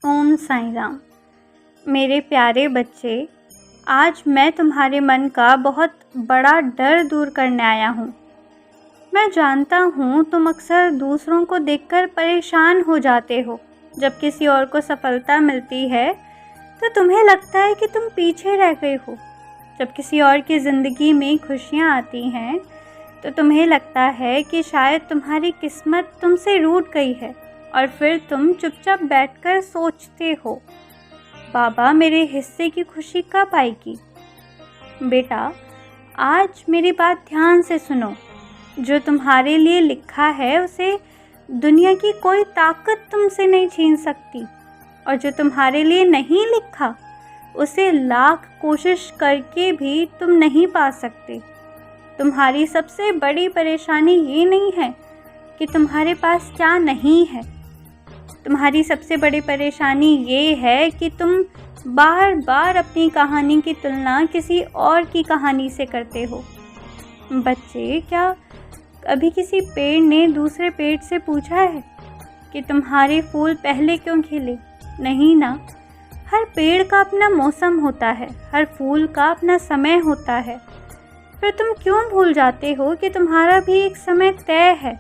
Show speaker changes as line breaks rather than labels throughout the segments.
ओम साईं राम। मेरे प्यारे बच्चे, आज मैं तुम्हारे मन का बहुत बड़ा डर दूर करने आया हूँ। मैं जानता हूँ तुम अक्सर दूसरों को देखकर परेशान हो जाते हो। जब किसी और को सफलता मिलती है तो तुम्हें लगता है कि तुम पीछे रह गए हो। जब किसी और की ज़िंदगी में खुशियाँ आती हैं तो तुम्हें लगता है कि शायद तुम्हारी किस्मत तुमसे रूठ गई है, और फिर तुम चुपचाप बैठकर सोचते हो, बाबा मेरे हिस्से की खुशी कब आएगी। बेटा, आज मेरी बात ध्यान से सुनो। जो तुम्हारे लिए लिखा है उसे दुनिया की कोई ताकत तुमसे नहीं छीन सकती, और जो तुम्हारे लिए नहीं लिखा उसे लाख कोशिश करके भी तुम नहीं पा सकते। तुम्हारी सबसे बड़ी परेशानी ये नहीं है कि तुम्हारे पास क्या नहीं है। तुम्हारी सबसे बड़ी परेशानी ये है कि तुम बार बार अपनी कहानी की तुलना किसी और की कहानी से करते हो। बच्चे, क्या कभी किसी पेड़ ने दूसरे पेड़ से पूछा है कि तुम्हारे फूल पहले क्यों खिले? नहीं ना। हर पेड़ का अपना मौसम होता है, हर फूल का अपना समय होता है। फिर तुम क्यों भूल जाते हो कि तुम्हारा भी एक समय तय है,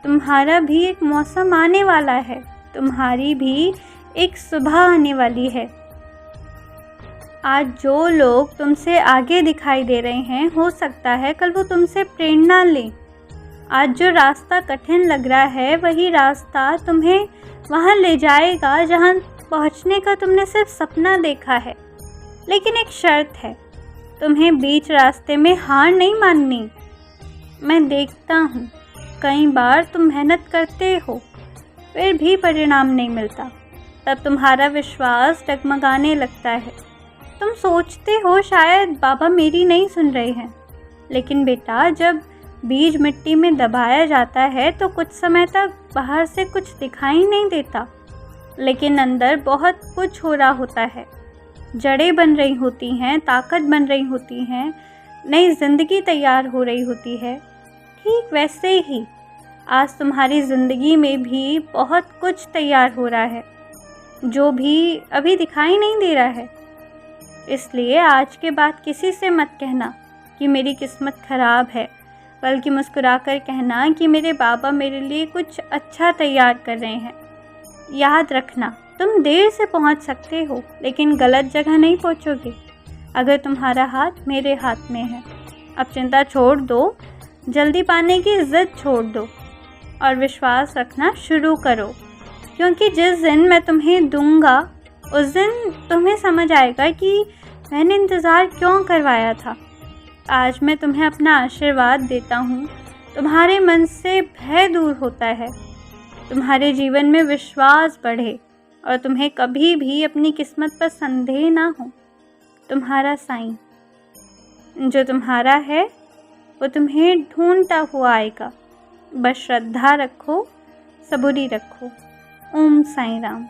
तुम्हारा भी एक मौसम आने वाला है, तुम्हारी भी एक सुबह आने वाली है। आज जो लोग तुमसे आगे दिखाई दे रहे हैं, हो सकता है कल वो तुमसे प्रेरणा लें। आज जो रास्ता कठिन लग रहा है वही रास्ता तुम्हें वहाँ ले जाएगा जहाँ पहुँचने का तुमने सिर्फ सपना देखा है। लेकिन एक शर्त है, तुम्हें बीच रास्ते में हार नहीं माननी। मैं देखता हूँ कई बार तुम मेहनत करते हो फिर भी परिणाम नहीं मिलता, तब तुम्हारा विश्वास डगमगाने लगता है। तुम सोचते हो शायद बाबा मेरी नहीं सुन रहे हैं। लेकिन बेटा, जब बीज मिट्टी में दबाया जाता है तो कुछ समय तक बाहर से कुछ दिखाई नहीं देता, लेकिन अंदर बहुत कुछ हो रहा होता है। जड़ें बन रही होती हैं, ताकत बन रही होती हैं, नई जिंदगी तैयार हो रही होती है। ठीक वैसे ही आज तुम्हारी ज़िंदगी में भी बहुत कुछ तैयार हो रहा है जो भी अभी दिखाई नहीं दे रहा है। इसलिए आज के बाद किसी से मत कहना कि मेरी किस्मत ख़राब है, बल्कि मुस्कुराकर कहना कि मेरे बाबा मेरे लिए कुछ अच्छा तैयार कर रहे हैं। याद रखना, तुम देर से पहुंच सकते हो लेकिन गलत जगह नहीं पहुंचोगे अगर तुम्हारा हाथ मेरे हाथ में है। अब चिंता छोड़ दो, जल्दी पाने की ज़िद छोड़ दो और विश्वास रखना शुरू करो, क्योंकि जिस दिन मैं तुम्हें दूंगा उस दिन तुम्हें समझ आएगा कि मैंने इंतज़ार क्यों करवाया था। आज मैं तुम्हें अपना आशीर्वाद देता हूँ। तुम्हारे मन से भय दूर होता है, तुम्हारे जीवन में विश्वास बढ़े और तुम्हें कभी भी अपनी किस्मत पर संदेह ना हो। तुम्हारा साईं, जो तुम्हारा है वो तुम्हें ढूंढता हुआ आएगा। बस श्रद्धा रखो, सबूरी रखो। ओम साईं राम।